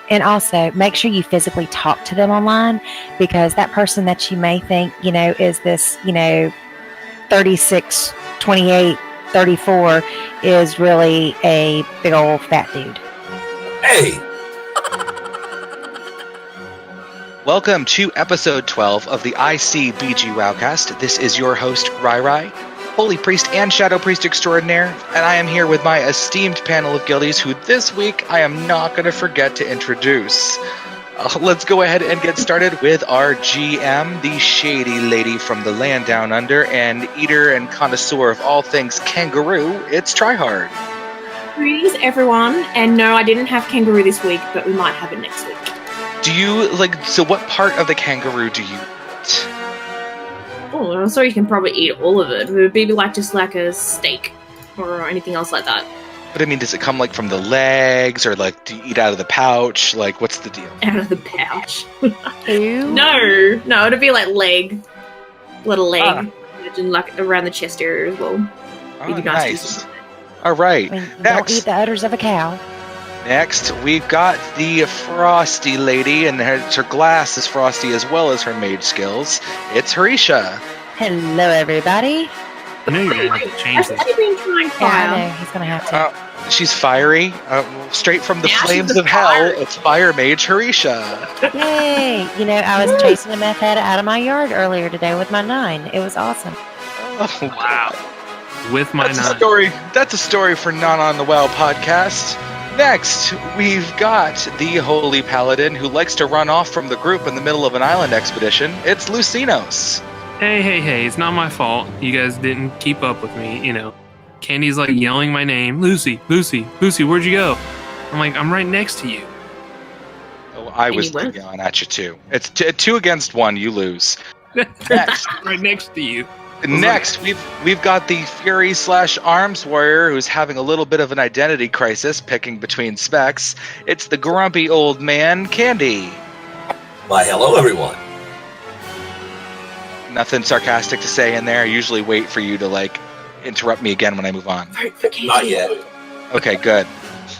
And also, make sure you physically talk to them online because that person that you may think, is this, 36, 28, 34 is really a big old fat dude. Hey! Welcome to episode 12 of the ICBG WoWCast. This is your host, Rai, Holy Priest and Shadow Priest Extraordinaire, and I am here with my esteemed panel of guildies who this week I am not going to forget to introduce. Let's go ahead and get started with our GM, the shady lady from the land down under, and eater and connoisseur of all things kangaroo, it's Tryhard. Greetings, everyone, and no, I didn't have kangaroo this week, but we might have it next week. Do you, so what part of the kangaroo do you eat? Oh, I'm sorry, you can probably eat all of it. It would be just like a steak or anything else like that. But I mean, does it come from the legs, or do you eat out of the pouch? What's the deal? Out of the pouch. Ew. No, it'd be leg. Little leg. And around the chest area as well. Oh, nice. All right. Don't eat the udders of a cow. Next, we've got the frosty lady, and her glass is frosty as well as her mage skills. It's Harisha. Hello, everybody. I knew you were going to have to change this. Been trying fire? Yeah, I know. He's going to have to. She's fiery. Straight from the flames of hell, it's Fire Mage Harisha. Yay! I was chasing a meth head out of my yard earlier today with my 9. It was awesome. Oh, wow. With my 9. That's a story for Not on the WoW podcast. Next, we've got the Holy Paladin who likes to run off from the group in the middle of an island expedition. It's Lucinos. Hey, it's not my fault. You guys didn't keep up with me, Candy's yelling my name. Lucy, where'd you go? I'm I'm right next to you. Oh, I was yelling at you too. It's 2 against 1, you lose. Next. Right next to you. Next, we've got the Fury/Arms Warrior who's having a little bit of an identity crisis, picking between specs. It's the grumpy old man, Candy. Why, hello, everyone. Nothing sarcastic to say in there. I usually wait for you to, interrupt me again when I move on. Not yet. Okay, good.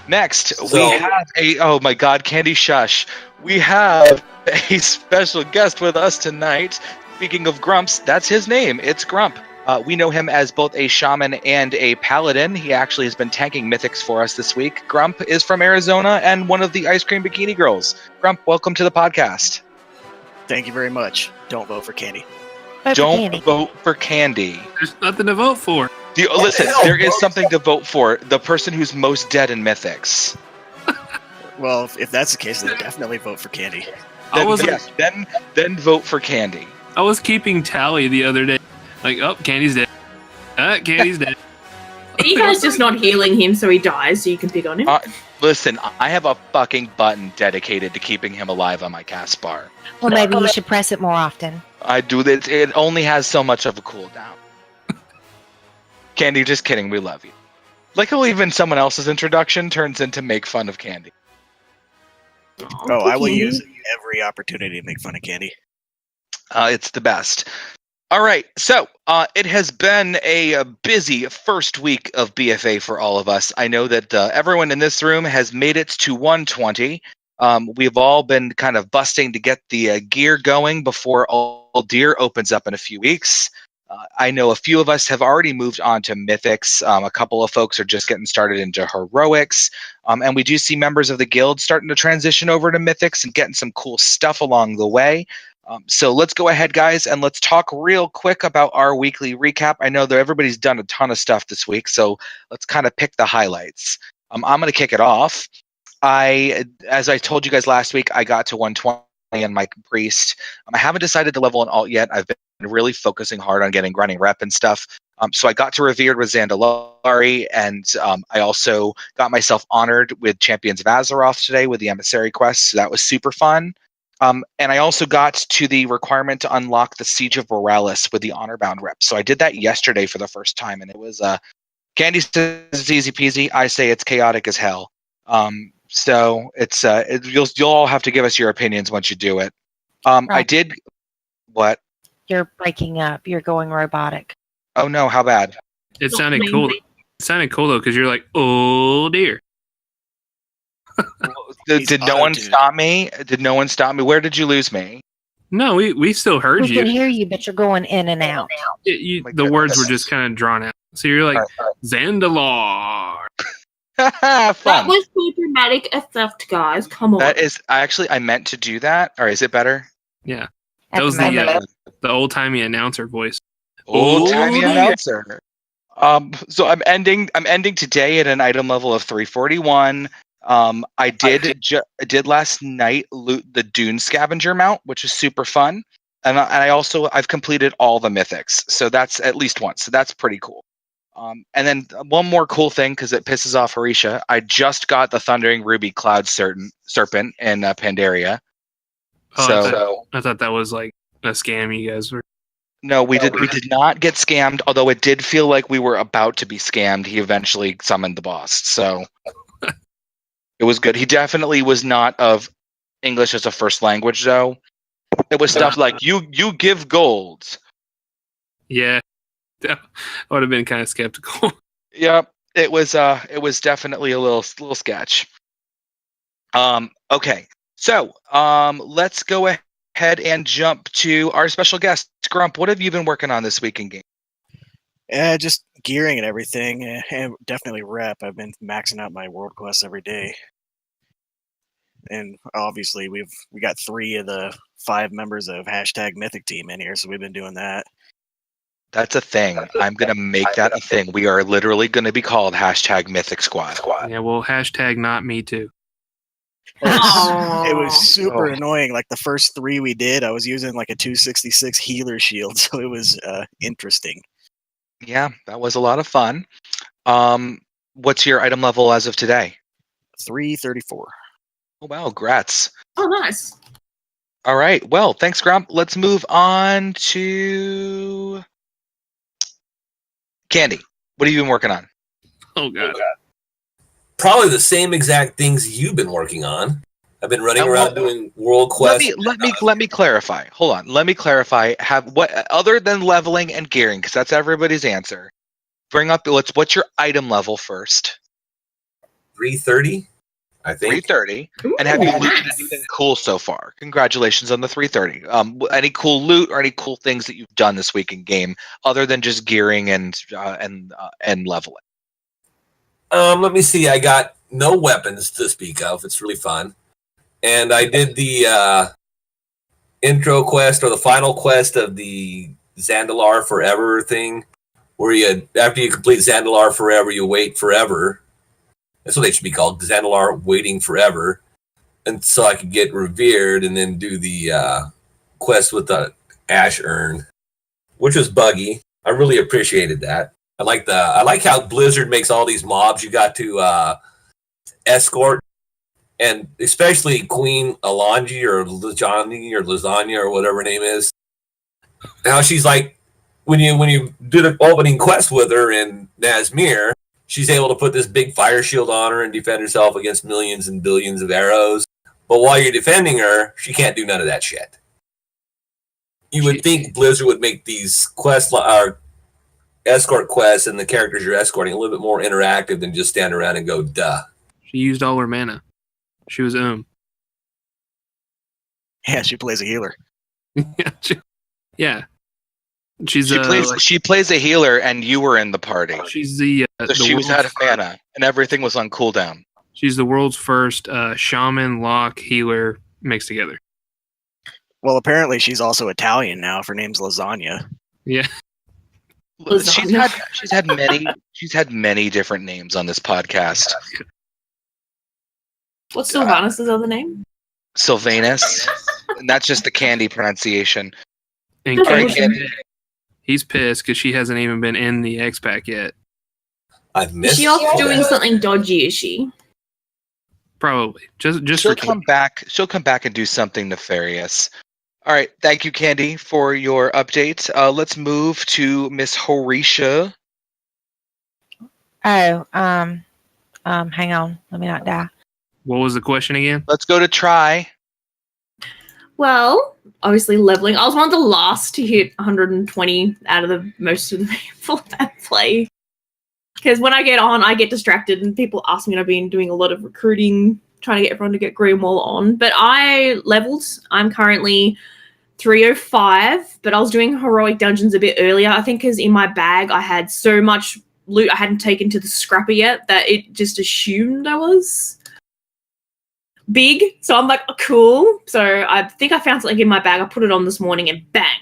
Next, we have oh my god, Candy shush. We have a special guest with us tonight. Speaking of Grumps, that's his name. It's Grump. We know him as both a shaman and a paladin. He actually has been tanking mythics for us this week. Grump is from Arizona and one of the Ice Cream Bikini Girls. Grump, welcome to the podcast. Thank you very much. Don't vote for Candy. Don't vote for Candy. There's nothing to vote for. Listen, there is something to vote for. The person who's most dead in mythics. Well, if that's the case, then definitely vote for Candy. Then vote for Candy. I was keeping tally the other day. Candy's dead. Candy's dead. Are you guys just not healing him so he dies so you can pick on him? Listen, I have a fucking button dedicated to keeping him alive on my cast bar. Well, maybe you should press it more often. I do this. It only has so much of a cooldown. Candy, just kidding. We love you. How even someone else's introduction turns into make fun of Candy. I will use every opportunity to make fun of Candy. It's the best. All right, so it has been a busy first week of BFA for all of us. I know that everyone in this room has made it to 120. We've all been kind of busting to get the gear going before All Deer opens up in a few weeks. I know a few of us have already moved on to Mythics. A couple of folks are just getting started into Heroics. And we do see members of the guild starting to transition over to Mythics and getting some cool stuff along the way. So let's go ahead, guys, and let's talk real quick about our weekly recap. I know that everybody's done a ton of stuff this week, so let's kind of pick the highlights. I'm going to kick it off. As I told you guys last week, I got to 120 in my Priest. I haven't decided to level an alt yet. I've been really focusing hard on getting grinding rep and stuff. So I got to Revered with Zandalari, and I also got myself honored with Champions of Azeroth today with the Emissary quest, so that was super fun. And I also got to the requirement to unlock the Siege of Borealis with the Honor Bound rep. So I did that yesterday for the first time, and it was Candy says it's easy peasy. I say it's chaotic as hell. So it's you'll all have to give us your opinions once you do it. I did what? You're breaking up. You're going robotic. Oh no! How bad? It sounded cool. It sounded cool though, because you're like, oh dear. Did no one stop me? Did no one stop me? Where did you lose me? No, we still heard We you. can hear you, but you're going in and out. The words were just kind of drawn out. So you're like, Zandalar. That Fun. was so dramatic effect, guys. Come on. That is I meant to do that. Or is it better? Yeah. At That was the moment. the old timey announcer voice. Old timey yeah. announcer. So I'm ending today at an item level of 341. I did last night loot the Dune Scavenger mount, which is super fun, and I've completed all the mythics, so that's at least one, so that's pretty cool. And then one more cool thing, because it pisses off Harisha, I just got the Thundering Ruby Cloud Serpent in Pandaria. Oh, I thought that was like a scam you guys were. No, we did not get scammed, although it did feel like we were about to be scammed. He eventually summoned the boss, so it was good. He definitely was not of English as a first language, though. It was stuff like, you give gold. Yeah. I would have been kind of skeptical. Yep. It was definitely a little sketch. Okay. So, let's go ahead and jump to our special guest, Grump. What have you been working on this week in game? Just gearing and everything, and definitely rep. I've been maxing out my world quests every day, and obviously we got 3 of the 5 members of #Mythic Team in here, so we've been doing that. That's a thing. I'm gonna make that a thing. We are literally gonna be called #Mythic Squad. Yeah, well, #not me too. It was super annoying. Like the first 3 we did, I was using like a 266 healer shield, so it was interesting. Yeah, that was a lot of fun. What's your item level as of today? 334. Oh wow, grats. Oh, nice. All right. Well, thanks, Grump. Let's move on to Candy. What have you been working on? Oh god. Probably the same exact things you've been working on. I've been running around doing world quests. Let me clarify. Hold on. Let me clarify. What other than leveling and gearing, because that's everybody's answer. Bring up what's your item level first? 330, I think. 330. And have you looted anything cool so far? Congratulations on the 330. Any cool loot or any cool things that you've done this week in game, other than just gearing and leveling? Let me see. I got no weapons to speak of. It's really fun. And I did the intro quest or the final quest of the Zandalar Forever thing, where after you complete Zandalar Forever, you wait forever. That's what they should be called, Zandalar Waiting Forever. And so I could get revered and then do the quest with the Ash Urn, which was buggy. I really appreciated that. I like how Blizzard makes all these mobs you got to escort, and especially Queen Alonji or Lasagna or whatever her name is. Now she's like, when you do the opening quest with her in Nazmir, she's able to put this big fire shield on her and defend herself against millions and billions of arrows. But while you're defending her, she can't do none of that shit. You would think Blizzard would make these escort quests and the characters you're escorting a little bit more interactive than just stand around and go, duh. She used all her mana. She was Yeah, she plays a healer. Yeah. She's she plays a healer, and you were in the party. She's the so she was out of mana, and everything was on cooldown. She's the world's first shaman lock healer mixed together. Well, apparently she's also Italian now. Her name's Lasagna. Yeah. She's had many different names on this podcast. What's Sylvanas' other name? Sylvanus. And that's just the Candy pronunciation. And Candy, he's pissed because she hasn't even been in the X-Pack yet. I've missed. Is she off doing something dodgy? Is she? Probably. Just she'll come back. She'll come back and do something nefarious. All right, thank you, Candy, for your update. Let's move to Miss Horisha. Oh, hang on. Let me not die. What was the question again? Let's go to Try. Well, obviously leveling. I was one of the last to hit 120 out of most of the people that play. Because when I get on, I get distracted and people ask me, and I've been doing a lot of recruiting trying to get everyone to get Greenwall on. But I leveled. I'm currently 305, but I was doing heroic dungeons a bit earlier. I think because in my bag I had so much loot I hadn't taken to the scrapper yet that it just assumed I was big. So I'm like, oh, cool. So I think I found something in my bag. I put it on this morning and bang.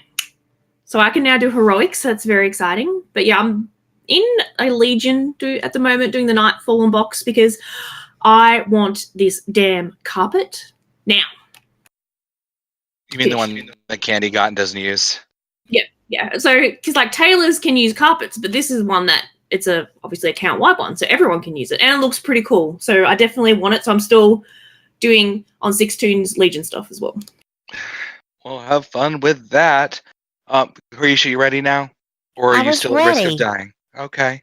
So I can now do heroics. So that's very exciting. But yeah, I'm in a Legion at the moment doing the Nightfallen box because I want this damn carpet now. You mean the one that Candy got and doesn't use? Yeah. So because like tailors can use carpets, but this is one that it's obviously a count-wide one, so everyone can use it, and it looks pretty cool. So I definitely want it. So I'm still doing on 6toons Legion stuff as well. Well, have fun with that. Horisha, you ready now? Or are I you was still at risk of ready. dying? Okay.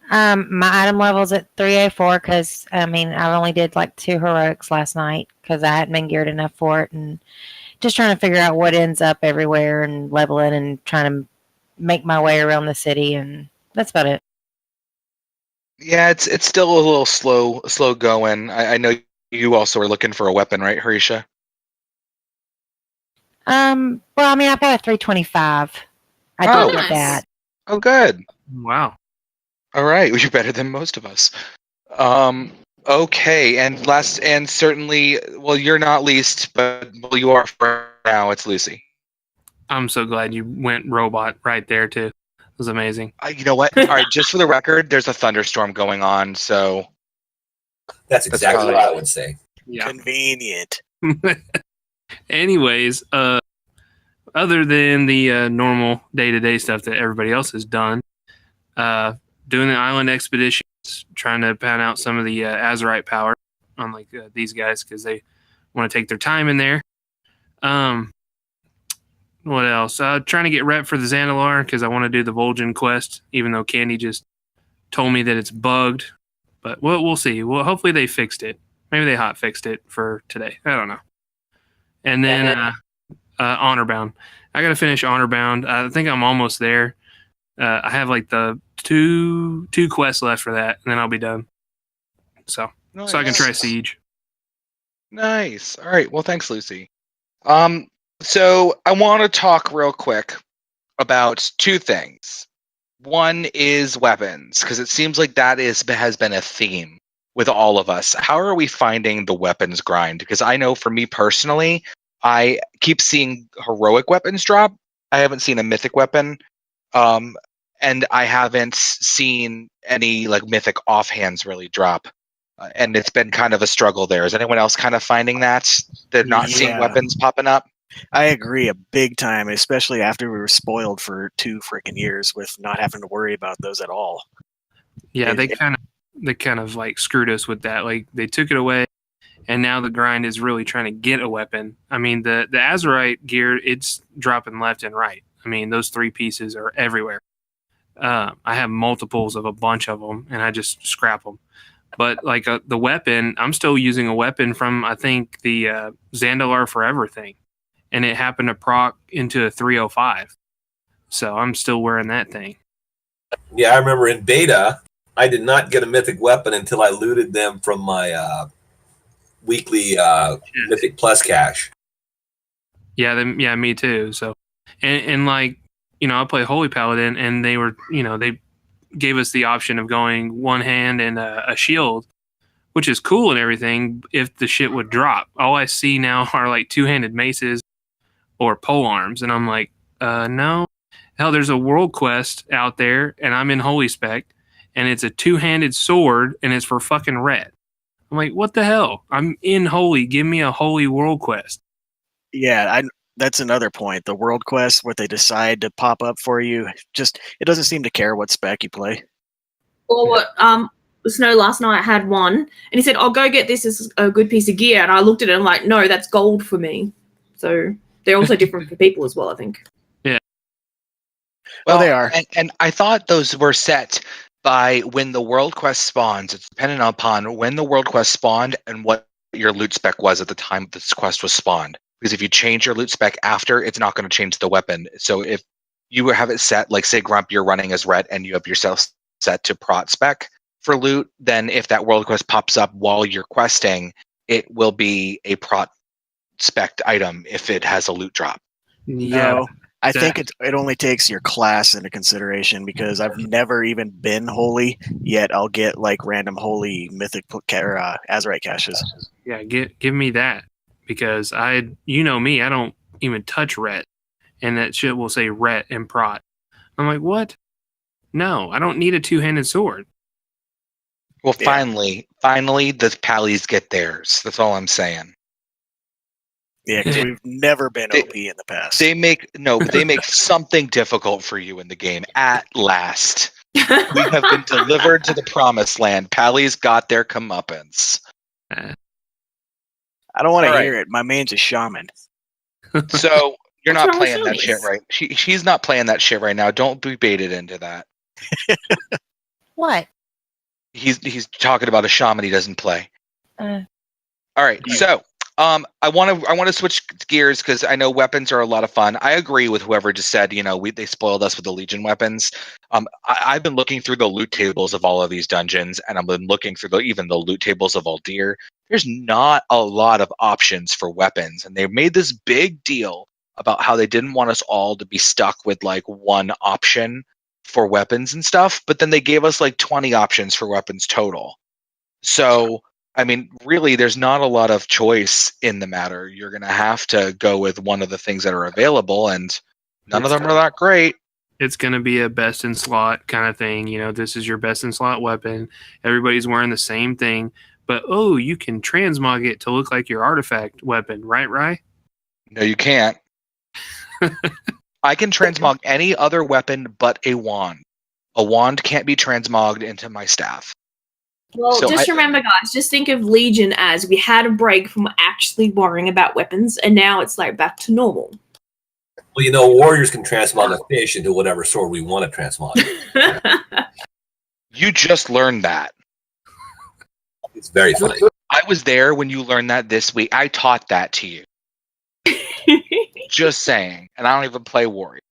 My item level's at 304 because I only did like 2 heroics last night because I hadn't been geared enough for it, and just trying to figure out what ends up everywhere and leveling and trying to make my way around the city, and that's about it. Yeah, it's still a little slow going. I know you also are looking for a weapon, right, Horisha? Well, I've got a 325. I Oh, did get nice. that. Oh, good. Wow. All right, you're better than most of us. Okay, and certainly, well, you're not least, but well, you are for now. It's Lucy. I'm so glad you went robot right there too. It was amazing. You know what? All right, just for the record, there's a thunderstorm going on, so That's exactly probably- what I would say. Yeah. Convenient. Anyways, other than the normal day-to-day stuff that everybody else has done, doing the island expeditions, trying to pan out some of the Azerite power, unlike these guys, because they want to take their time in there. What else? Trying to get rep for the Zandalar because I want to do the Vol'jin quest, even though Candy just told me that it's bugged. But we'll see. Well, hopefully they fixed it. Maybe they hot fixed it for today. I don't know. And then Honor Bound. I got to finish Honor Bound. I think I'm almost there. I have like the two quests left for that, and then I'll be done. So I can try Siege. Nice. All right. Well, thanks, Lucy. So I want to talk real quick about 2 things. One is weapons, because it seems like that has been a theme with all of us. How are we finding the weapons grind? Because I know for me personally, I keep seeing heroic weapons drop. I haven't seen a mythic weapon. And I haven't seen any like mythic offhands really drop. And it's been kind of a struggle there. Is anyone else kind of finding that? They're not seeing Yeah. weapons popping up? I agree, a big time, especially after we were spoiled for 2 freaking years with not having to worry about those at all. Yeah, It- they kind of like screwed us with that. Like they took it away, and now the grind is really trying to get a weapon. The Azerite gear, it's dropping left and right. Those 3 pieces are everywhere. I have multiples of a bunch of them, and I just scrap them. But like the weapon, I'm still using a weapon from I think the Zandalar Forever thing, and it happened to proc into a 305. So I'm still wearing that thing. Yeah, I remember in beta, I did not get a mythic weapon until I looted them from my weekly Mythic Plus cache. Yeah, me too. So, and like, I play Holy Paladin, and they were, they gave us the option of going one hand and a shield, which is cool and everything if the shit would drop. All I see now are like 2-handed maces or pole arms, and I'm like, no. Hell, there's a world quest out there, and I'm in Holy Spec, and it's a 2-handed sword, and it's for fucking red. I'm like, what the hell? I'm in Holy. Give me a Holy world quest. Yeah, that's another point. The world quest, what they decide to pop up for you, it doesn't seem to care what spec you play. Or what Snow last night had one, and he said, "Oh, go get this as a good piece of gear." And I looked at it and I'm like, "No, that's gold for me." So they're also different for people as well, I think. Well, they are. And I thought those were set by when the world quest spawns. It's dependent upon when the world quest spawned and what your loot spec was at the time this quest was spawned. Because if you change your loot spec after, it's not going to change the weapon. So if you have it set, like say Grump, you're running as red and you have yourself set to prot spec, for loot, then if that world quest pops up while you're questing, it will be a prospect item if it has a loot drop. Yeah, No, I that- think it only takes your class into consideration because I've never even been holy yet. I'll get like random holy mythic Azerite caches. yeah. Give me that because you know me, I don't even touch ret, and that shit will say ret and prot. I'm like, what? No, I don't need a two-handed sword. Well, Yeah. finally, the pallies get theirs. That's all I'm saying. Yeah, because we've never been OP in the past. They make something difficult for you in the game at last. We have been delivered to the promised land. Pally's got their comeuppance. I don't want All to right. hear it. My man's a shaman. So you're What's not wrong with playing that zombies? shit right. She's not playing that shit right now. Don't be baited into that. What? He's talking about a shaman he doesn't play. Uh, All right, so I want to switch gears because I know weapons are a lot of fun. I agree with whoever just said, they spoiled us with the Legion weapons. I've been looking through the loot tables of all of these dungeons, and I've been looking through even the loot tables of Aldir. There's not a lot of options for weapons, and they made this big deal about how they didn't want us all to be stuck with like one option for weapons and stuff, but then they gave us like 20 options for weapons total. So I mean, really, there's not a lot of choice in the matter. You're going to have to go with one of the things that are available, and none of them are that great. It's going to be a best in slot kind of thing. This is your best in slot weapon. Everybody's wearing the same thing, but you can transmog it to look like your artifact weapon, right, Rye? No, you can't. I can transmog any other weapon but a wand. A wand can't be transmogged into my staff. Well, So just remember, guys, just think of Legion as we had a break from actually worrying about weapons, and now it's like back to normal. Well, warriors can transmog a fish into whatever sword we want to transmog. You just learned that. It's very funny. I was there when you learned that this week. I taught that to you. Just saying. And I don't even play warrior.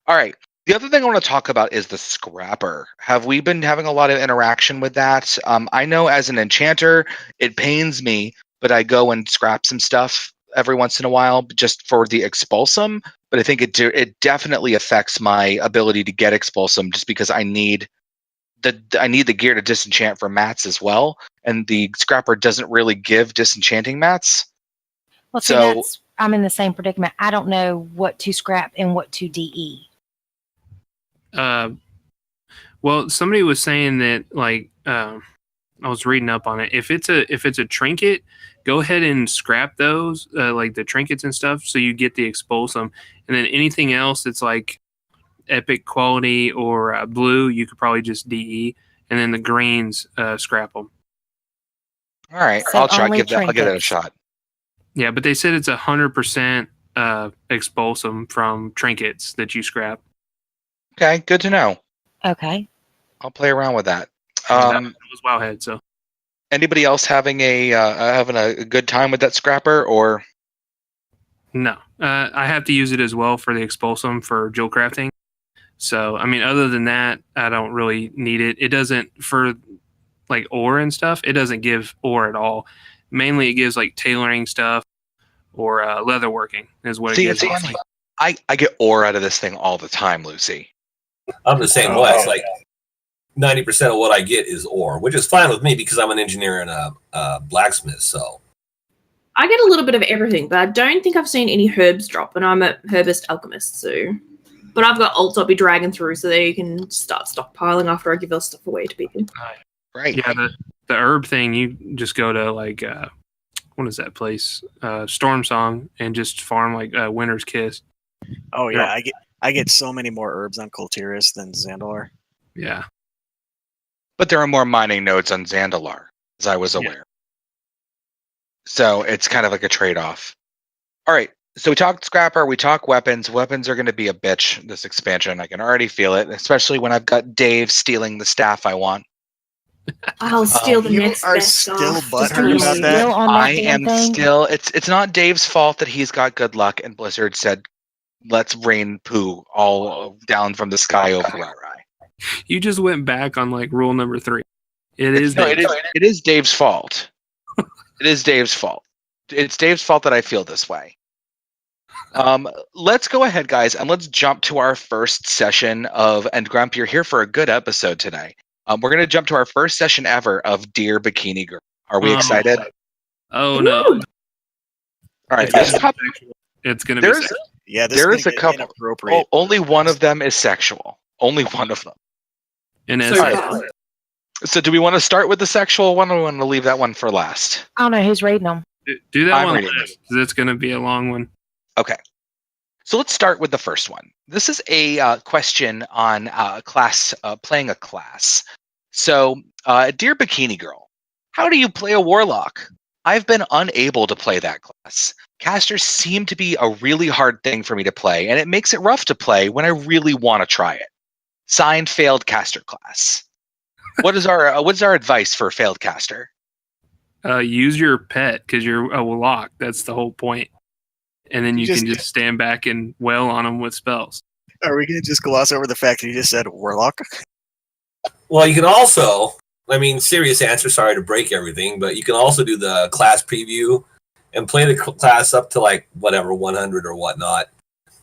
All right. The other thing I want to talk about is the scrapper. Have we been having a lot of interaction with that? I know as an enchanter, it pains me, but I go and scrap some stuff every once in a while just for the expulsum. But I think it definitely affects my ability to get expulsum just because I need the gear to disenchant for mats as well. And the scrapper doesn't really give disenchanting mats. well, see, I'm in the same predicament. I don't know what to scrap and what to DE. Well, somebody was saying that I was reading up on it. If it's a trinket, go ahead and scrap those, like the trinkets and stuff, so you get the expulsum. And then anything else that's like epic quality or blue, you could probably just DE. And then the greens, scrap them. All right, So I'll try. only I'll give that a trinkets. shot. Yeah, but they said it's 100% expulsum from trinkets that you scrap. Okay, good to know. Okay. I'll play around with that. That was Wowhead, so. Anybody else having a good time with that scrapper or? No, I have to use it as well for the expulsum for jewel crafting. So, I mean, other than that, I don't really need it. It doesn't, for like ore and stuff, it doesn't give ore at all. Mainly it gives like tailoring stuff or leatherworking is what it gives. I get ore out of this thing all the time, Lucy. I'm the same way. It's like 90% of what I get is ore, which is fine with me because I'm an engineer and a blacksmith. So I get a little bit of everything, but I don't think I've seen any herbs drop, and I'm a herbist alchemist, so. But I've got ults I'll be dragging through so that you can start stockpiling after I give those stuff away to people. Right. Yeah, the herb thing, you just go to like, what is that place? Storm Song, and just farm like Winter's Kiss. Oh yeah, I get so many more herbs on Coltiris than Zandalar. Yeah. But there are more mining nodes on Zandalar, as I was aware. So it's kind of like a trade-off. All right. So we talked scrapper, we talk weapons. Weapons are going to be a bitch this expansion. I can already feel it, especially when I've got Dave stealing the staff I want. I'll steal the You next are best still stuff. butthurt about that? Still on that I damn am thing? still. It's not Dave's fault that he's got good luck, and Blizzard said, "Let's rain poo all down from the sky over Rai." You just went back on like rule number 3. It is. No, Dave's. it is Dave's fault. It is Dave's fault. It's Dave's fault that I feel this way. Let's go ahead, guys, and let's jump to our first session of. And Grump, you're here for a good episode today. We're going to jump to our first session ever of Dear Bikini Girl. Are we excited? Oh no! Woo! All right, It's there's a gonna couple. be sexual. It's gonna be. There's Sexual. Yeah, this there is is a gonna get couple. inappropriate. Only one of them is sexual. Only one of them. And So as far. So, do we want to start with the sexual one, or do we want to leave that one for last? I don't know who's reading them. do that I'm one reading last, 'cause it's gonna be a long one. Okay. So let's start with the first one. This is a question on class playing a class. So, dear Bikini Girl, how do you play a warlock? I've been unable to play that class. Casters seem to be a really hard thing for me to play, and it makes it rough to play when I really want to try it. Signed, failed caster class. What's our advice for a failed caster? Use your pet because you're a warlock. That's the whole point. And then you Just- can just stand back and wail on them with spells. Are we gonna just gloss over the fact that you just said warlock? Well, you can also, I mean, serious answer, sorry to break everything, but you can also do the class preview and play the class up to like whatever, 100 or whatnot,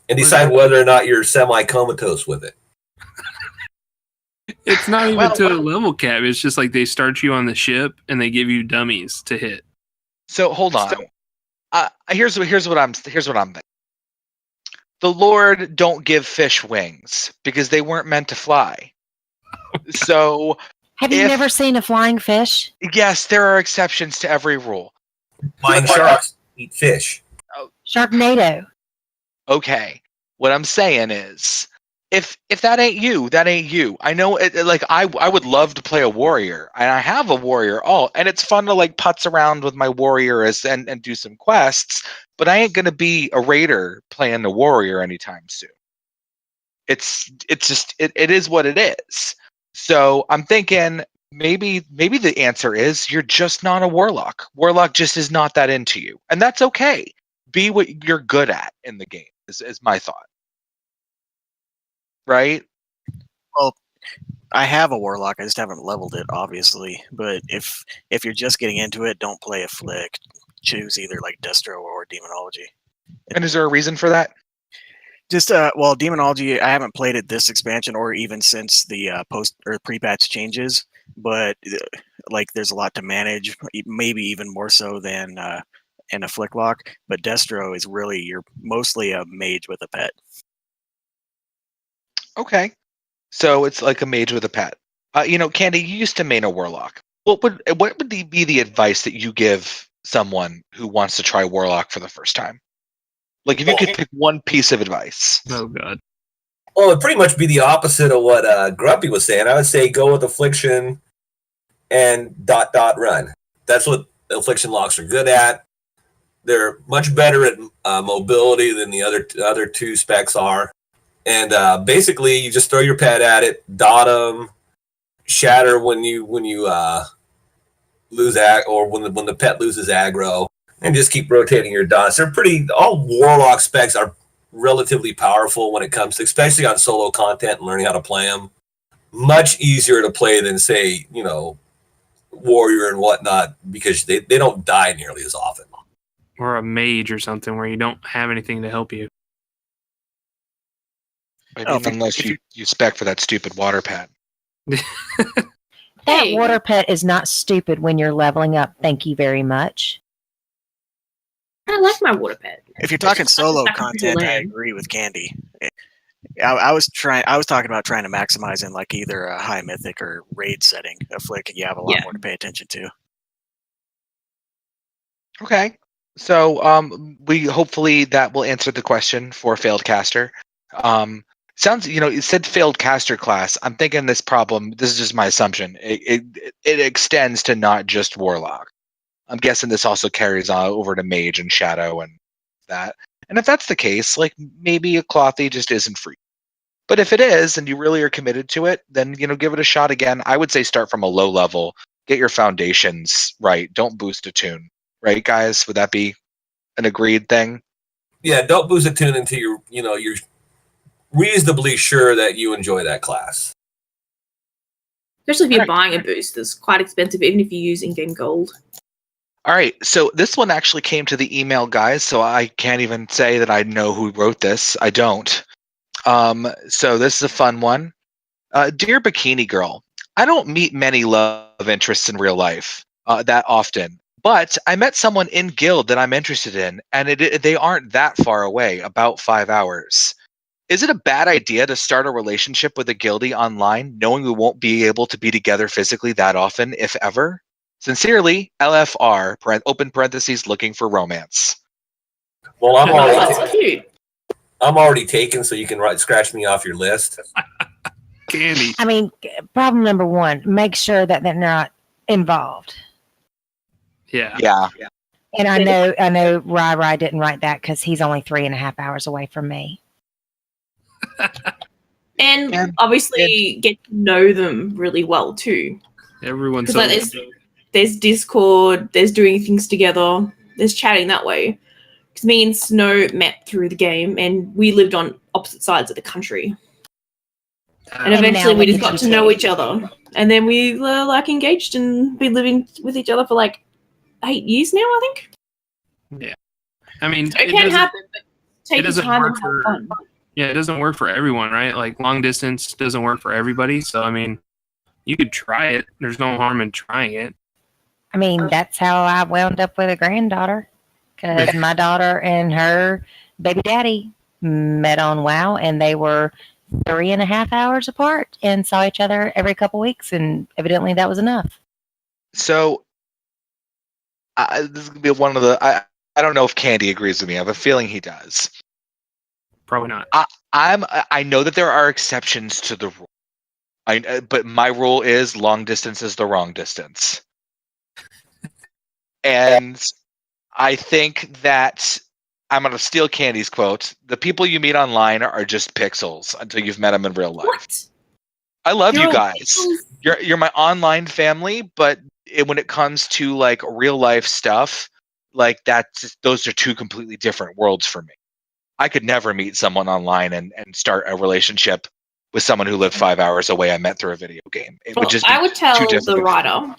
and decide whether or not you're semi-comatose with it. It's not even Well, to a level cap. It's just like they start you on the ship and they give you dummies to hit. So hold on. Here's what I'm thinking. The Lord don't give fish wings because they weren't meant to fly. So Have you never seen a flying fish? yes, there are exceptions to every rule. Flying sharks eat fish. Sharknado. Okay, what I'm saying is, if that ain't you, that ain't you. I know, like I would love to play a warrior, and I have a warrior alt, and it's fun to like putz around with my warrior and do some quests. But I ain't gonna be a raider playing the warrior anytime soon. It's just it is what it is. So I'm thinking maybe the answer is you're just not a warlock. Warlock just is not that into you, and that's okay. Be what you're good at in the game. Is my thought. Right? I have a warlock. I just haven't leveled it, obviously. But if you're just getting into it, don't play a flick. Choose either like Destro or Demonology. And is there a reason for that? Just well, Demonology. I haven't played it this expansion or even since the post or pre-patch changes. But like, there's a lot to manage. Maybe even more so than in a flick lock. But Destro is really you're mostly a mage with a pet. Okay. So it's like a mage with a pet. Candy, you used to main a warlock. What would be the advice that you give someone who wants to try warlock for the first time? Like, if you could pick one piece of advice. Oh god. Well, it'd pretty much be the opposite of what Grumpy was saying. I would say go with Affliction and ... run. That's what Affliction locks are good at. They're much better at mobility than the other two specs are. And basically, you just throw your pet at it, dot them, shatter when you lose or when the pet loses aggro, and just keep rotating your dots. All warlock specs are relatively powerful when it comes to, especially on solo content and learning how to play them. Much easier to play than, say, warrior and whatnot, because they don't die nearly as often. Or a mage or something where you don't have anything to help you. Unless you spec for that stupid water pet. That Hey. water pet is not stupid when you're leveling up. Thank you very much. I like my water pet. If you're talking solo That's a content, I land. agree with Candy. I was talking about trying to maximize in like either a high mythic or raid setting. A flick you have a lot Yeah. more to pay attention to. Okay. So we hopefully that will answer the question for failed caster. Sounds, it said failed caster class. I'm thinking this is just my assumption. It extends to not just warlock. I'm guessing this also carries on over to mage and shadow and that. And if that's the case, like, maybe a clothy just isn't for you. But if it is, and you really are committed to it, then, give it a shot again. I would say start from a low level, get your foundations right. Don't boost a tune. Right, guys? Would that be an agreed thing? Yeah, don't boost a tune until you're reasonably sure that you enjoy that class. Especially if you're Right. buying a boost, it's quite expensive, even if you use in-game gold. All right, so this one actually came to the email, guys. So I can't even say that I know who wrote this. I don't. So this is a fun one. Dear Bikini Girl, I don't meet many love interests in real life that often, but I met someone in guild that I'm interested in, and they aren't that far away, about 5 hours. Is it a bad idea to start a relationship with a guildie online, knowing we won't be able to be together physically that often, if ever? Sincerely, LFR, open parentheses, looking for romance. Well, I'm Oh, already that's cute. I'm already taken, so you can scratch me off your list. Candy. I mean, problem number one: make sure that they're not involved. Yeah. Yeah. And I know, Rai didn't write that because he's only 3.5 hours away from me. And obviously get to know them really well too. Everyone's Because so there's Discord, there's doing things together, there's chatting that way. Because me and Snow met through the game, and we lived on opposite sides of the country. And And eventually now we look just at got you to know two. each other. And then we were like engaged and been living with each other for like 8 years now, I think. yeah. I mean, So it can happen, but take your doesn't time and work have for- fun. Yeah, it doesn't work for everyone, right? Like long distance doesn't work for everybody. So I mean, you could try it. There's no harm in trying it. I mean, that's how I wound up with a granddaughter because my daughter and her baby daddy met on WoW, and they were 3.5 hours apart and saw each other every couple weeks, and evidently that was enough. So this is gonna be one of the. I don't know if Candy agrees with me. I have a feeling he does. Probably not. I know that there are exceptions to the rule. But my rule is long distance is the wrong distance. And I think that I'm going to steal Candy's quote. The people you meet online are just pixels until you've met them in real life. What? I love You're you all guys. pixels? You're my online family, but when it comes to like real life stuff, like those are two completely different worlds for me. I could never meet someone online and start a relationship with someone who lived 5 hours away I met through a video game. It would Well, just be I would too tell the difficult. writer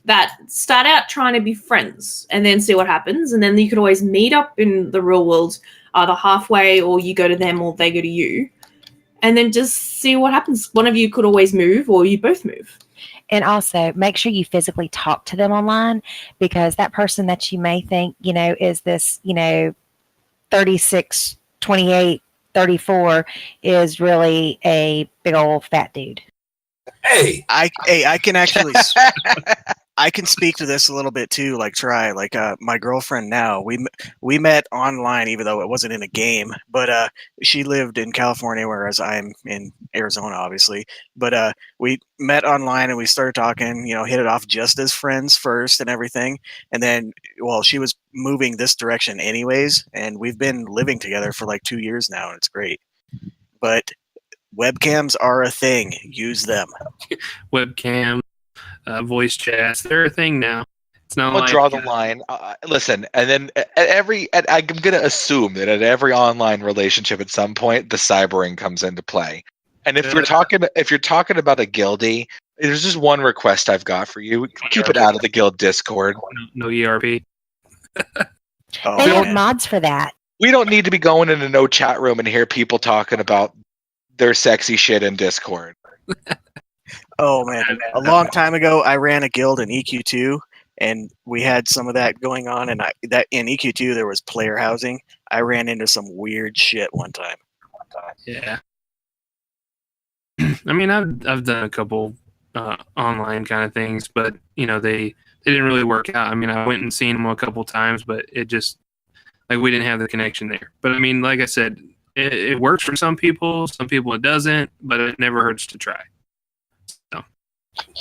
that start out trying to be friends and then see what happens, and then you could always meet up in the real world, either halfway or you go to them or they go to you, and then just see what happens. One of you could always move, or you both move. And also make sure you physically talk to them online, because that person that you may think, is this, 36, 28, 34 is really a big old fat dude. Hey, I can actually I can speak to this a little bit too. Like my girlfriend now, we met online, even though it wasn't in a game. But she lived in California, whereas I'm in Arizona, obviously. But we met online and we started talking. Hit it off just as friends first and everything. And then, well, she was moving this direction anyways, and we've been living together for like 2 years now, and it's great. But webcams are a thing. Use them. Webcam, voice chats, they're a thing now. It's not I'll like draw the line. Listen, and then I'm going to assume that at every online relationship, at some point, the cybering comes into play. And if you're talking about a guildie, there's just one request I've got for you: keep it out of the guild Discord. no ERP. Oh, They have man. mods for that. We don't need to be going into no chat room and hear people talking about their sexy shit in Discord. Oh man, a long time ago, I ran a guild in EQ2, and we had some of that going on. And that in EQ2 there was player housing. I ran into some weird shit one time. Yeah. I mean, I've done a couple online kind of things, but they didn't really work out. I mean, I went and seen them a couple times, but it just like we didn't have the connection there. But I mean, like I said, it works for some people it doesn't, but it never hurts to try.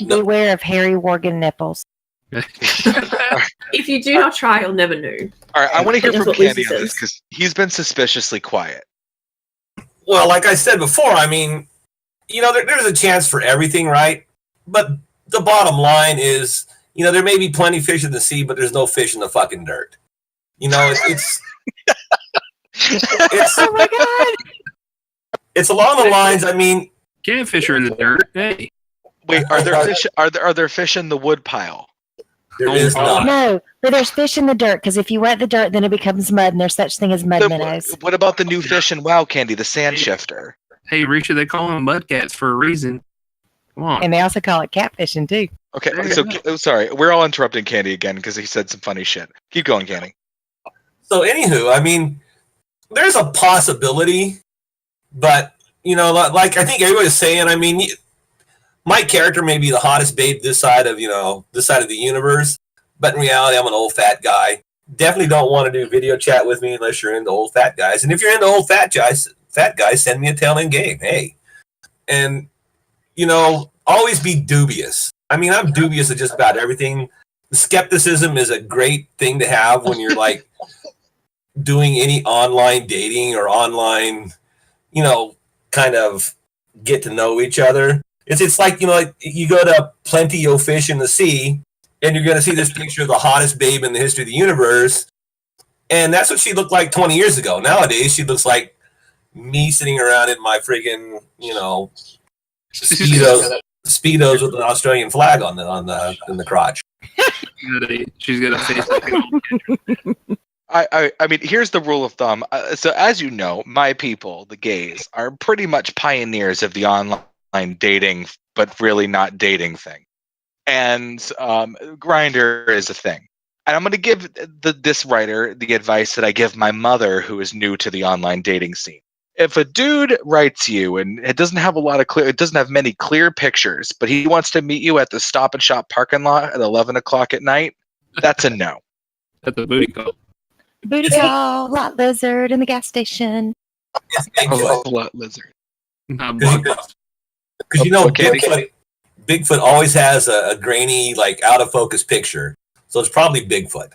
Beware of Harry Worgan nipples. If you do not try, you'll never know. All right, I want to hear That's from what Lucy Candy on this says. because he's been suspiciously quiet. well, like I said before, I mean, there's a chance for everything, right? But the bottom line is, there may be plenty of fish in the sea, but there's no fish in the fucking dirt. It's Oh my god! it's along the lines. I mean, Catfish are in the dirt. Hey, Wait, are there fish? Are there fish in the wood pile? There is not. No, but there's fish in the dirt because if you wet the dirt, then it becomes mud, and there's such thing as mud minnows. What about the new fish in WoW Candy, the sand shifter? Hey, Risha, they call them mudcats for a reason. Come on. And they also call it catfishing too. Okay, There you so go. sorry, we're all interrupting Candy again because he said some funny shit. Keep going, Candy. So, anywho, I mean, there's a possibility, but like I think everybody's saying. I mean, my character may be the hottest babe this side of the universe, but in reality, I'm an old fat guy. Definitely don't want to do video chat with me unless you're into old fat guys. And if you're into old fat guys, send me a tail end game. Hey, and always be dubious. I mean, I'm dubious of just about everything. Skepticism is a great thing to have when you're like doing any online dating or online, kind of get to know each other. It's like, like you go to Plenty O Fish in the Sea and you're going to see this picture of the hottest babe in the history of the universe. And that's what she looked like 20 years ago. Nowadays, she looks like me sitting around in my friggin', Speedos with an Australian flag in the crotch. She's got a face like an old I mean, here's the rule of thumb. So as you know, my people, the gays, are pretty much pioneers of the online dating, but really not dating thing. And Grindr is a thing. And I'm going to give this writer the advice that I give my mother, who is new to the online dating scene. If a dude writes you and it doesn't have many clear pictures, but he wants to meet you at the Stop and Shop parking lot at 11 o'clock at night, that's a no. That's a booty call. Booty call, lot lizard in the gas station. It's Oh, Bigfoot. lot lizard. Not Because Okay. Bigfoot always has a grainy, like out of focus picture. So it's probably Bigfoot.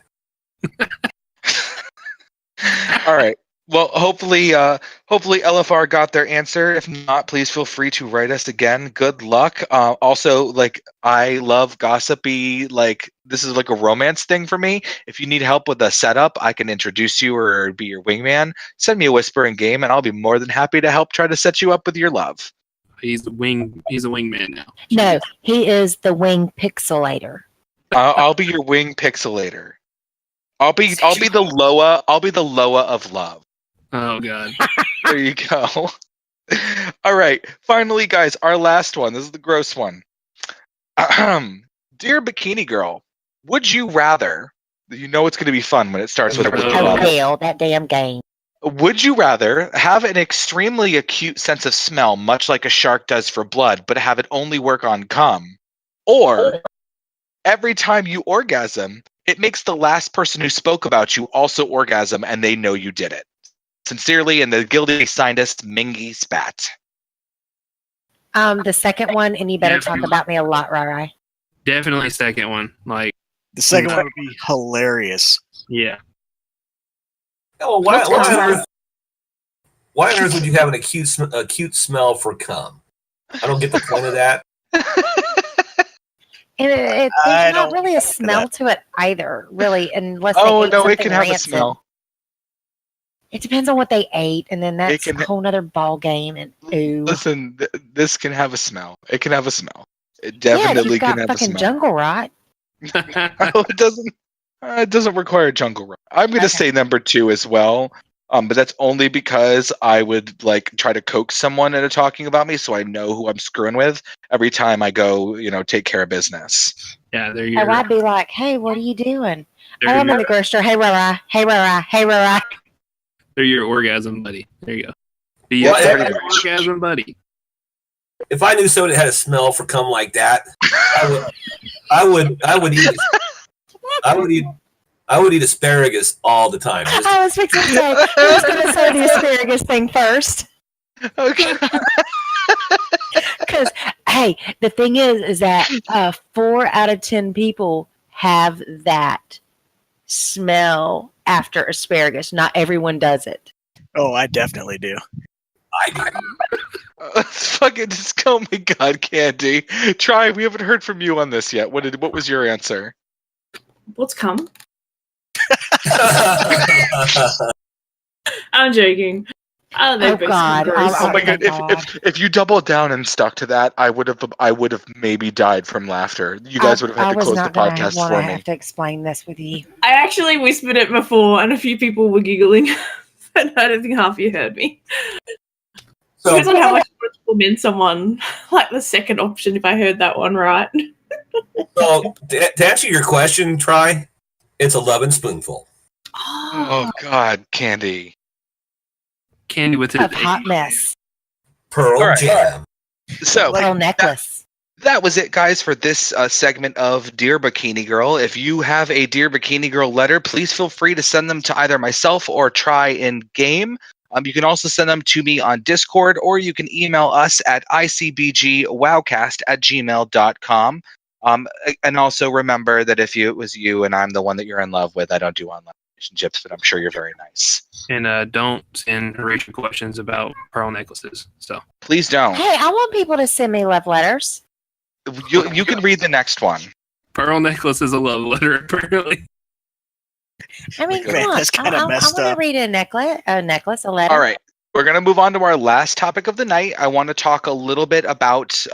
All right. Well, hopefully LFR got their answer. If not, please feel free to write us again. Good luck. Also, like, I love gossipy. Like, this is like a romance thing for me. If you need help with a setup, I can introduce you or be your wingman. Send me a whisper in game, and I'll be more than happy to help try to set you up with your love. He's a wingman now. No, he is the wing pixelator. I'll be your wing pixelator. I'll be the Loa. I'll be the Loa of love. Oh god. There you go. All right. Finally, guys, our last one. This is the gross one. Dear Bikini Girl, would you rather? You know it's going to be fun when it starts with would you Oh, rather. hell, that damn game. Would you rather have an extremely acute sense of smell, much like a shark does for blood, but have it only work on cum? Or every time you orgasm, it makes the last person who spoke about you also orgasm and they know you did it? Sincerely, and the guilty scientist, Mingy Spat. The second one, and you better Yeah. talk about me a lot, Rai. Definitely second one. Like, The second one would be hilarious. yeah. Oh, why on earth would you have an acute smell for cum? I don't get the point of that. And I there's not don't really a think smell that. to it either, really, unless Oh they ate no, it something can have a rancid. smell. It depends on what they ate, and then that's can- a whole nother ball game. And ooh, Listen, this can have a smell. It can have a smell. It yeah, definitely you've got can have a fucking smell. jungle rot. Oh, it doesn't. It doesn't require jungle rot. I'm going to Okay. say number 2 as well. But that's only because I would like try to coax someone into talking about me, so I know who I'm screwing with every time I go, take care of business. Yeah, they're Oh, your, I'd be like, hey, what are you doing? they're, Oh, I'm in your, the grocery store. Hey, Rai. Hey, Rai. Hey, Rai. they're your orgasm buddy. There you go. Be Well, your pretty much. orgasm buddy. If I knew someone that had a smell for cum like that, I would eat asparagus all the time. Just- I was fixing to say, I was going to say the asparagus thing first. Okay. Because, hey, the thing is that 4 out of 10 people have that smell after asparagus. Not everyone does it. Oh, I definitely do. I do. Let's fucking just oh my god, Candy. Try. We haven't heard from you on this yet. What was your answer? What's cum? I'm joking. Oh, they're both God. gross. Oh my thank god! If you doubled down and stuck to that, I would have maybe died from laughter. You guys would have had I to was close the not going to podcast want for to me. have to explain this with you. I actually whispered it before, and a few people were giggling, but I don't think half of you heard me. So Depends on how much you want to commend someone. Like the second option, if I heard that one right. So to answer your question, Try, it's a loving spoonful. Oh god, Candy. Candy with A it. hot mess. Pearl All right. Jam. So Pearl necklace. that was it, guys, for this segment of Dear Bikini Girl. If you have a Dear Bikini Girl letter, please feel free to send them to either myself or Try in game. You can also send them to me on Discord, or you can email us at icbgwowcast@gmail.com. And also remember that if it was you and I'm the one that you're in love with, I don't do online relationships, but I'm sure you're very nice. And don't send Horatio questions about pearl necklaces. So Please don't. Hey, I want people to send me love letters. You can read the next one. pearl necklace is a love letter, apparently. I mean, Man, come on. that's kinda I messed want to up. read a necklace, a letter. All right. We're going to move on to our last topic of the night. I want to talk a little bit about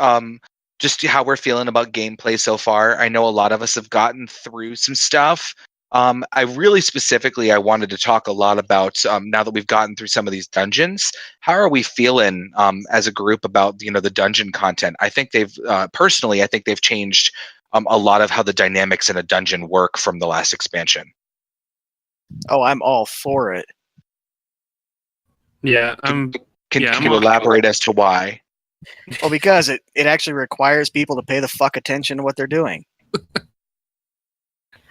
just how we're feeling about gameplay so far. I know a lot of us have gotten through some stuff. I really specifically, I wanted to talk a lot about now that we've gotten through some of these dungeons. How are we feeling as a group about the dungeon content? I think they've personally, I think they've changed a lot of how the dynamics in a dungeon work from the last expansion. Oh, I'm all for it. Yeah, Can I'm you on- elaborate as to why? Well, because it actually requires people to pay the fuck attention to what they're doing.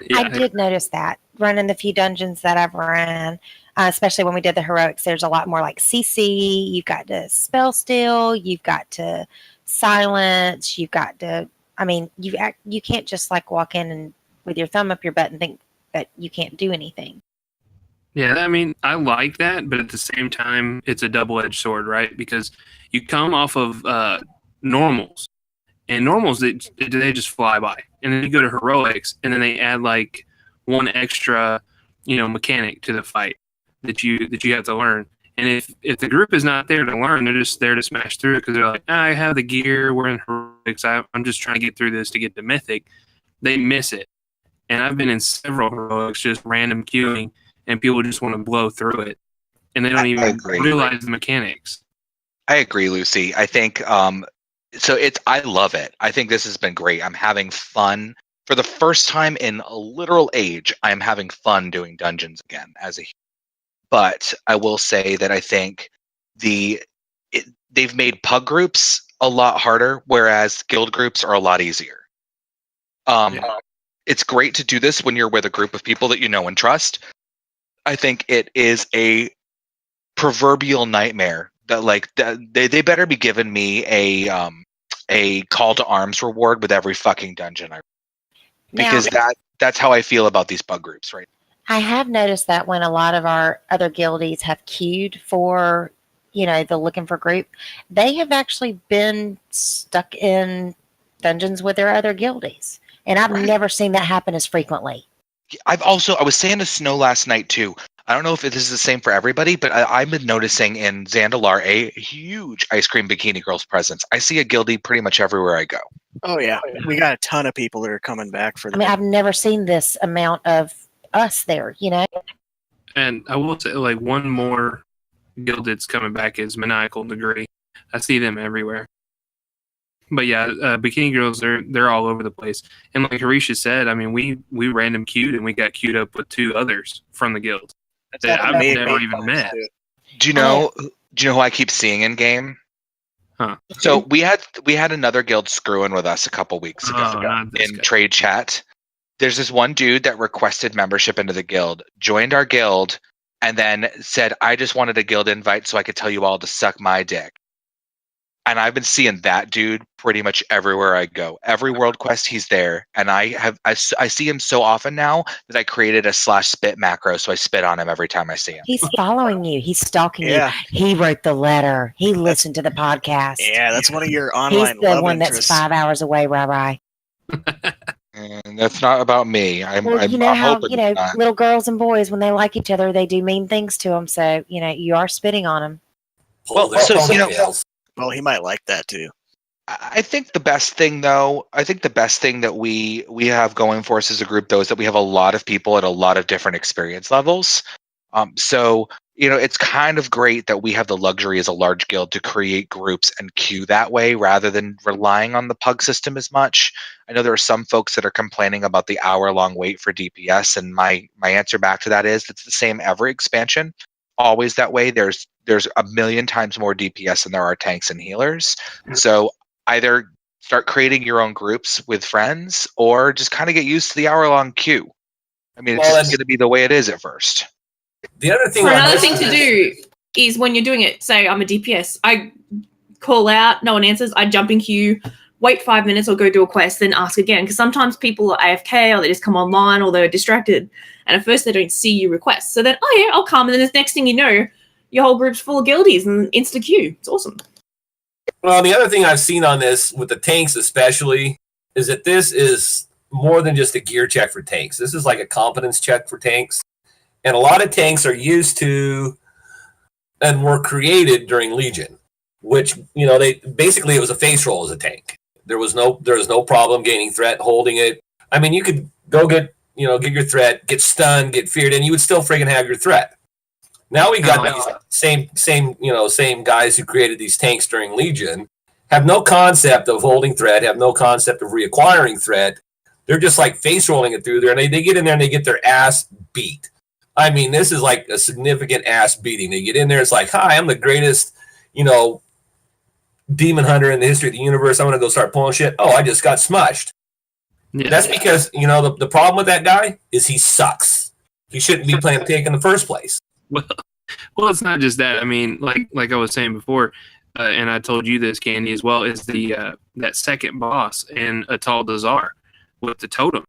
yeah, I did notice that running the few dungeons that I've run, especially when we did the heroics. There's a lot more like CC. You've got to spell steal. You've got to silence. You've got to. I mean, you can't just like walk in and with your thumb up your butt and think that you can't do anything. Yeah, I mean, I like that, but at the same time, it's a double-edged sword, right? Because you come off of normals, and normals they just fly by, and then you go to heroics, and then they add like one extra, mechanic to the fight that you have to learn. And if the group is not there to learn, they're just there to smash through it because they're like, I have the gear, we're in heroics, I'm just trying to get through this to get to mythic. They miss it, and I've been in several heroics just random queuing. And people just want to blow through it, and they don't even realize the mechanics. I agree, Lucy. I think I love it. I think this has been great. I'm having fun for the first time in a literal age. I'm having fun doing dungeons again but I will say that I think they've made pug groups a lot harder, whereas guild groups are a lot easier. It's great to do this when you're with a group of people that you know and trust. I think it is a proverbial nightmare that they better be giving me a call to arms reward with every fucking dungeon because that's how I feel about these bug groups, right? I have noticed that when a lot of our other guildies have queued for, the looking for group, they have actually been stuck in dungeons with their other guildies. And I've never seen that happen as frequently. I was saying to Snow last night too. I don't know if this is the same for everybody, but I've been noticing in Zandalar a huge Ice Cream Bikini Girls presence. I see a guildie pretty much everywhere I go. Oh yeah, we got a ton of people that are coming back for that. I mean, I've never seen this amount of us there, And I will say, like, one more guild that's coming back is Maniacal Degree. I see them everywhere. But yeah, Bikini Girls, they're all over the place. And like Harisha said, I mean, we random queued and we got queued up with two others from the guild that I've never even met. Do you know who I keep seeing in game? Huh. So we had another guild screwing with us a couple weeks ago in trade chat. There's this one dude that requested membership into the guild, joined our guild, and then said, I just wanted a guild invite so I could tell you all to suck my dick. And I've been seeing that dude pretty much everywhere I go. Every world quest, he's there. And I see him so often now that I created a /spit macro, so I spit on him every time I see him. He's following you. He's stalking you. He wrote the letter. He listened to the podcast. Yeah, that's one of your online He's the love one interests. that's 5 hours away, Rai. And that's not about me. Well, you know how, little girls and boys, when they like each other, they do mean things to them. So, you are spitting on them. Well, their so, opponent fails. Well, he might like that too. I think the best thing, though, that we have going for us as a group, though, is that we have a lot of people at a lot of different experience levels. So, it's kind of great that we have the luxury as a large guild to create groups and queue that way rather than relying on the pug system as much. I know there are some folks that are complaining about the hour-long wait for DPS, and my answer back to that is it's the same every expansion. Always that way. There's a million times more DPS than there are tanks and healers. So either start creating your own groups with friends or just kind of get used to the hour-long queue. I mean, it's just going to be the way it is at first. The other thing, Another thing to do is when you're doing it, say I'm a DPS, I call out, no one answers, I jump in queue, wait 5 minutes or go do a quest, then ask again. Because sometimes people are AFK or they just come online or they're distracted. And at first they don't see you request. So then, oh yeah, I'll come. And then the next thing you know, your whole group's full of guildies and insta queue. It's awesome. Well, the other thing I've seen on this, with the tanks especially, is that this is more than just a gear check for tanks. This is like a competence check for tanks. And a lot of tanks are used to and were created during Legion, which, they basically, it was a face roll as a tank. There was no problem gaining threat, holding it. I mean, you could go get your threat, get stunned, get feared, and you would still friggin' have your threat. Now we got these same guys who created these tanks during Legion have no concept of holding threat, have no concept of reacquiring threat. They're just like face rolling it through there, and they get in there and they get their ass beat. I mean, this is like a significant ass beating. They get in there, it's like, hi, I'm the greatest, demon hunter in the history of the universe. I'm going to go start pulling shit. Oh, I just got smushed. Yeah. That's because, the problem with that guy is he sucks. He shouldn't be playing tank in the first place. Well, it's not just that. I mean, like I was saying before, and I told you this, Candy, as well, is the that second boss in Atal Dazar with the totem.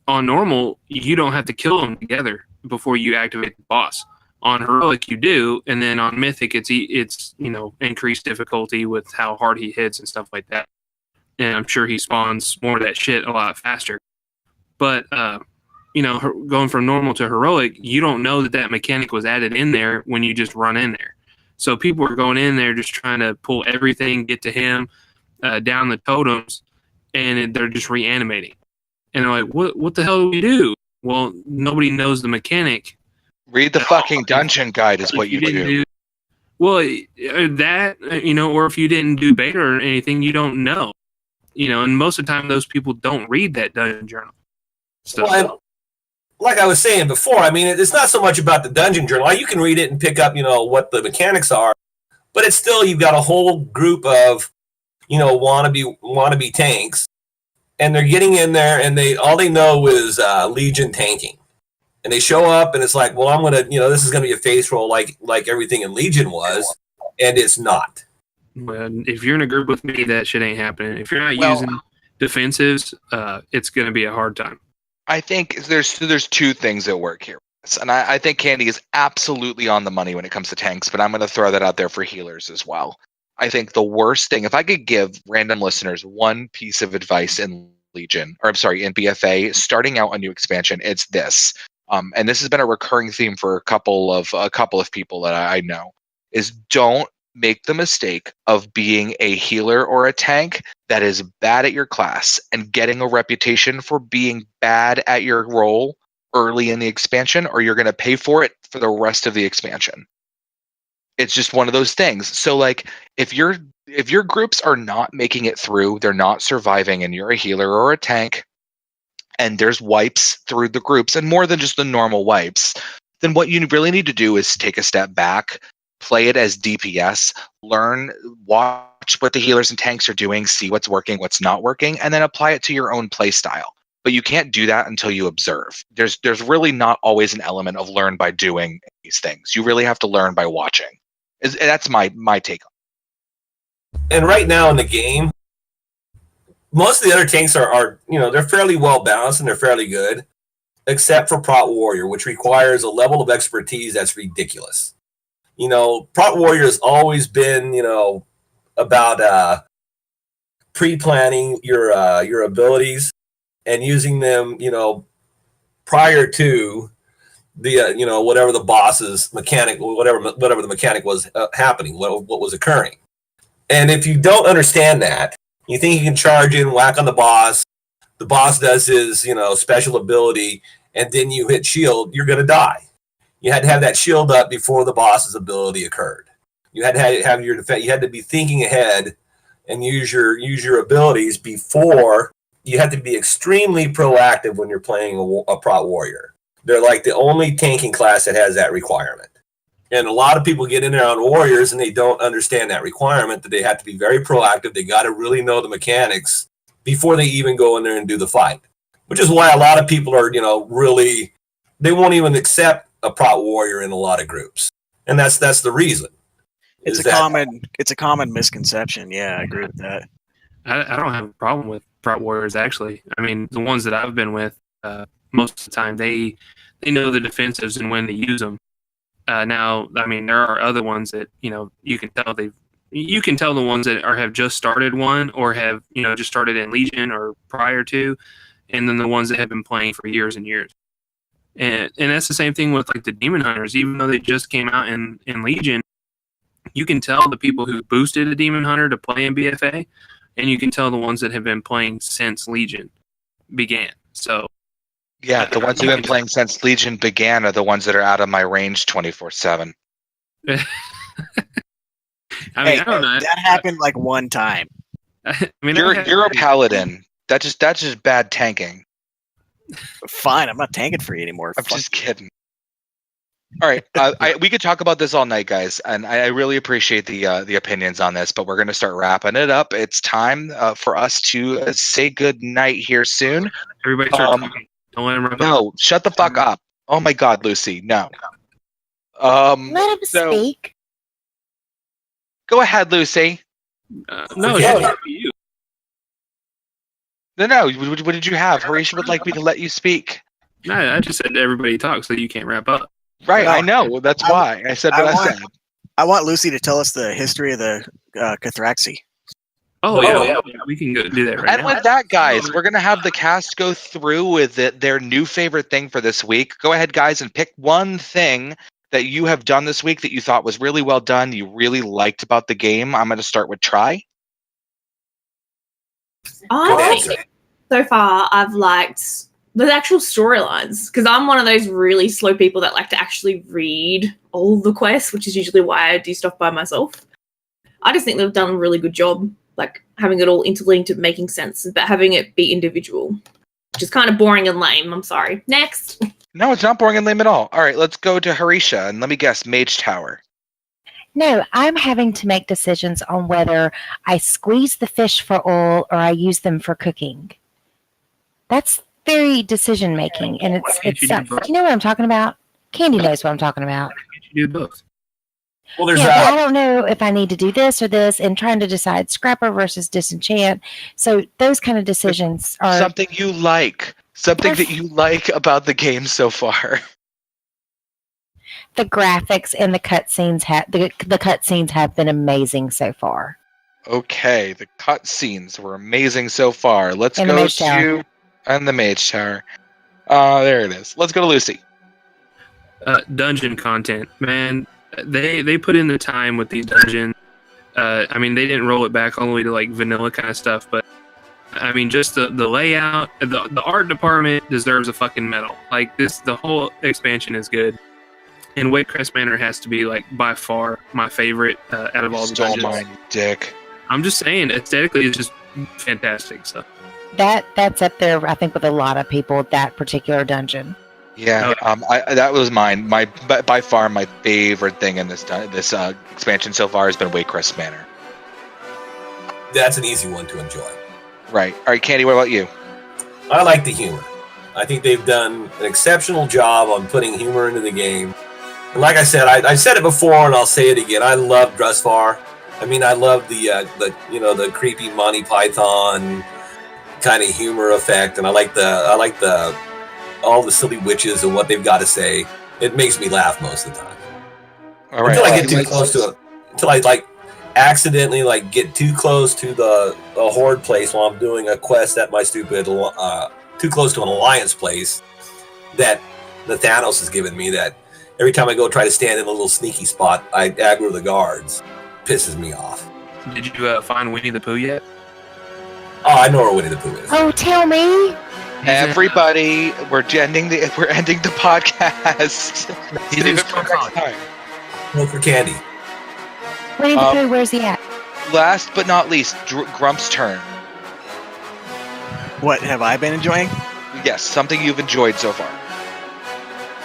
On normal, you don't have to kill them together before you activate the boss. On heroic, you do, and then on mythic, it's increased difficulty with how hard he hits and stuff like that. And I'm sure he spawns more of that shit a lot faster. But going from normal to heroic, you don't know that mechanic was added in there when you just run in there. So people are going in there just trying to pull everything, get to him, down the totems, and they're just reanimating. And they're like, what the hell do we do? Well, nobody knows the mechanic. Read the fucking dungeon guide is what you do. Well, that, or if you didn't do beta or anything, you don't know. And most of the time those people don't read that dungeon journal. So, well, like I was saying before, I mean, it's not so much about the dungeon journal. You can read it and pick up, what the mechanics are, but it's still, you've got a whole group of, wannabe tanks, and they're getting in there, and all they know is Legion tanking, and they show up, and it's like, well, I'm gonna, this is gonna be a face roll like everything in Legion was, and it's not. Well, if you're in a group with me, that shit ain't happening. If you're not using defensives, it's gonna be a hard time. I think there's two things that work here. And I think Candy is absolutely on the money when it comes to tanks, but I'm going to throw that out there for healers as well. I think the worst thing, if I could give random listeners one piece of advice in Legion, or I'm sorry, in BFA, starting out a new expansion, it's this. And this has been a recurring theme for a couple of people that I know, is don't make the mistake of being a healer or a tank that is bad at your class and getting a reputation for being bad at your role early in the expansion, or you're going to pay for it for the rest of the expansion. It's just one of those things. So like if your groups are not making it through, they're not surviving, and you're a healer or a tank, and there's wipes through the groups, and more than just the normal wipes, then what you really need to do is take a step back, play it as DPS, learn, watch what the healers and tanks are doing, see what's working, what's not working, and then apply it to your own play style. But you can't do that until you observe. There's really not always an element of learn by doing these things. You really have to learn by watching. That's my take on it. And right now in the game, most of the other tanks are they're fairly well balanced and they're fairly good, except for Prot Warrior, which requires a level of expertise that's ridiculous. Prot Warrior has always been, about pre-planning your abilities and using them, prior to the whatever the boss's mechanic, whatever the mechanic was happening, what was occurring. And if you don't understand that, you think you can charge in, whack on the boss does his special ability, and then you hit shield, you're going to die. You had to have that shield up before the boss's ability occurred. You had to have your defense. You had to be thinking ahead and use your abilities before. You have to be extremely proactive when you're playing a prot warrior. They're like the only tanking class that has that requirement. And a lot of people get in there on warriors and they don't understand that requirement, that they have to be very proactive. They got to really know the mechanics before they even go in there and do the fight, which is why a lot of people are, really, they won't even accept a prot warrior in a lot of groups. And that's the reason. It's a common misconception. Yeah, I agree with that. I don't have a problem with prot warriors, actually. I mean, the ones that I've been with, most of the time, they know the defensives and when to use them. Now, I mean, there are other ones that you can tell the ones that have just started one or have just started in Legion or prior to, and then the ones that have been playing for years and years. And that's the same thing with like the Demon Hunters. Even though they just came out in Legion, you can tell the people who boosted a Demon Hunter to play in BFA, and you can tell the ones that have been playing since Legion began. So. Yeah, the ones who've been playing since Legion began are the ones that are out of my range 24/7. I don't know. That happened like one time. I mean, you're a paladin. That's just bad tanking. Fine, I'm not tanking for you anymore. I'm just kidding. All right, we could talk about this all night, guys, and I really appreciate the opinions on this, but we're going to start wrapping it up. It's time for us to say good night here soon. Everybody start talking. Don't let him run. No, shut the fuck up. Oh my God, Lucy, no. Let him speak. Go ahead, Lucy. No, you. No. What did you have? Horatio would like me to let you speak. No, I just said everybody talk so you can't wrap up. Right, I know. That's why I said what I said. I want Lucy to tell us the history of the Cathraxi. Oh, yeah, we can go do that right now. And with that, guys, we're going to have the cast go through with their new favorite thing for this week. Go ahead, guys, and pick one thing that you have done this week that you thought was really well done, you really liked about the game. I'm going to start with Try. I think so far I've liked the actual storylines, because I'm one of those really slow people that like to actually read all the quests, which is usually why I do stuff by myself. I just think they've done a really good job, like having it all interlinked and making sense, but having it be individual, which is kind of boring and lame. I'm sorry. Next. No, it's not boring and lame at all. All right, let's go to Harisha, and let me guess, Mage Tower. No, I'm having to make decisions on whether I squeeze the fish for oil or I use them for cooking. That's very decision making, and it's you know what I'm talking about? Candy knows what I'm talking about. You do both. Well, there's but I don't know if I need to do this or this, and trying to decide Scrapper versus Disenchant. So those kind of decisions are something you like. Something that you like about the game so far. The graphics and the cutscenes the cutscenes have been amazing so far. Okay, the cutscenes were amazing so far. Let's go to the Mage Tower. There it is. Let's go to Lucy. Dungeon content, man. They put in the time with these dungeons. I mean, they didn't roll it back all the way to like vanilla kind of stuff, but I mean, just the layout, the art department deserves a fucking medal. Like the whole expansion is good. And Wakecrest Manor has to be like by far my favorite out of all the dungeons. Mine, dick. I'm just saying, aesthetically, it's just fantastic. So that's up there, I think, with a lot of people. That particular dungeon. Yeah, that was mine. By far my favorite thing in this expansion so far has been Wakecrest Manor. That's an easy one to enjoy. Right. All right, Candy, what about you? I like the humor. I think they've done an exceptional job on putting humor into the game. And like I said, I said it before and I'll say it again. I love Drusvar. I mean, I love the creepy Monty Python kind of humor effect, and I like all the silly witches and what they've got to say. It makes me laugh most of the time. All right. Until I get too close to it. Until I accidentally get too close to the horde place while I'm doing a quest at my stupid too close to an alliance place that Thanos has given me that every time I go try to stand in a little sneaky spot, I aggro the guards. Pisses me off. Did you find Winnie the Pooh yet? Oh, I know where Winnie the Pooh is. Oh, tell me. Everybody, we're ending the podcast. He's Save in it for next time. Look for Candy. Winnie the Pooh, where's he at? Last but not least, Grump's turn. What have I been enjoying? Yes, something you've enjoyed so far.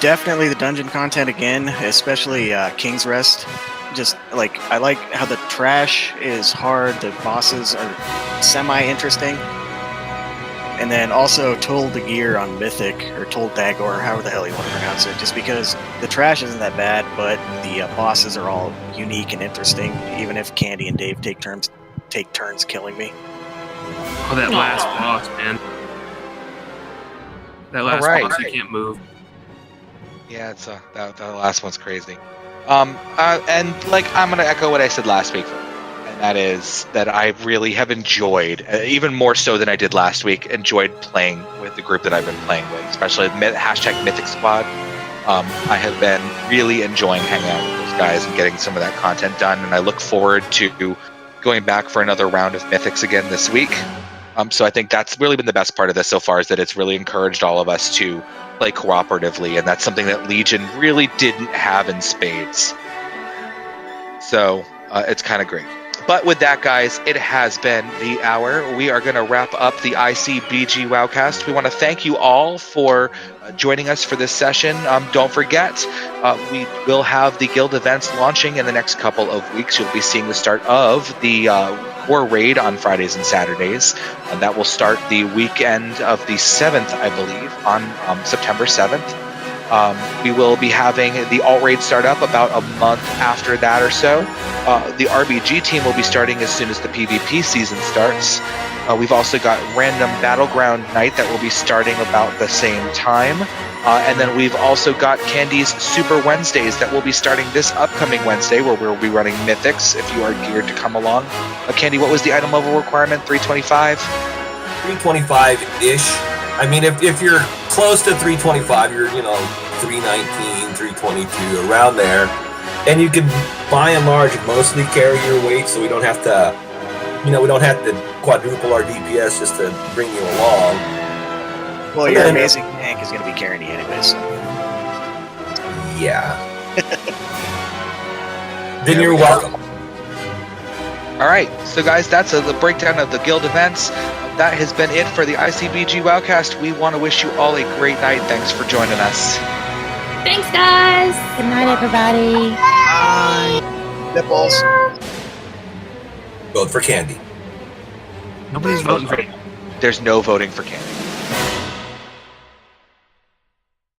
Definitely the dungeon content again, especially King's Rest. Just like I like how the trash is hard, the bosses are semi-interesting, and then also Toll the Gear on Mythic or Toll Dagor, however the hell you want to pronounce it. Just because the trash isn't that bad, but the bosses are all unique and interesting. Even if Candy and Dave take turns killing me. Oh, that last boss, man. That last Alright. boss, you can't move. Yeah, it's that last one's crazy. And like I'm gonna echo what I said last week, and that is that I really have enjoyed, even more so than I did last week, enjoyed playing with the group that I've been playing with, especially hashtag Mythic Squad. I have been really enjoying hanging out with those guys and getting some of that content done, and I look forward to going back for another round of Mythics again this week. So I think that's really been the best part of this so far, is that it's really encouraged all of us to play cooperatively, and that's something that Legion really didn't have in spades. So it's kind of great. But with that, guys, it has been the hour. We are going to wrap up the ICBG WoWcast. We want to thank you all for joining us for this session. Don't forget, we will have the guild events launching in the next couple of weeks. You'll be seeing the start of the War Raid on Fridays and Saturdays. And that will start the weekend of the 7th, I believe, on September 7th. We will be having the Alt Raid start up about a month after that or so. The RBG team will be starting as soon as the PvP season starts. We've also got Random Battleground Night that will be starting about the same time. And then we've also got Candy's Super Wednesdays that will be starting this upcoming Wednesday, where we'll be running Mythics if you are geared to come along. Candy, what was the item level requirement? 325? 325-ish. I mean, if you're close to 325, you're, 319, 322, around there. And you can, by and large, mostly carry your weight, so we don't have to, we don't have to quadruple our DPS just to bring you along. Well, your amazing tank is going to be carrying you anyways. Yeah. Then you're welcome. All right, so guys, that's the breakdown of the guild events. That has been it for the ICBG WoWcast. We want to wish you all a great night. Thanks for joining us. Thanks, guys. Good night, everybody. Bye. Nipples. Vote for Candy. Nobody's voting for There's no voting for Candy.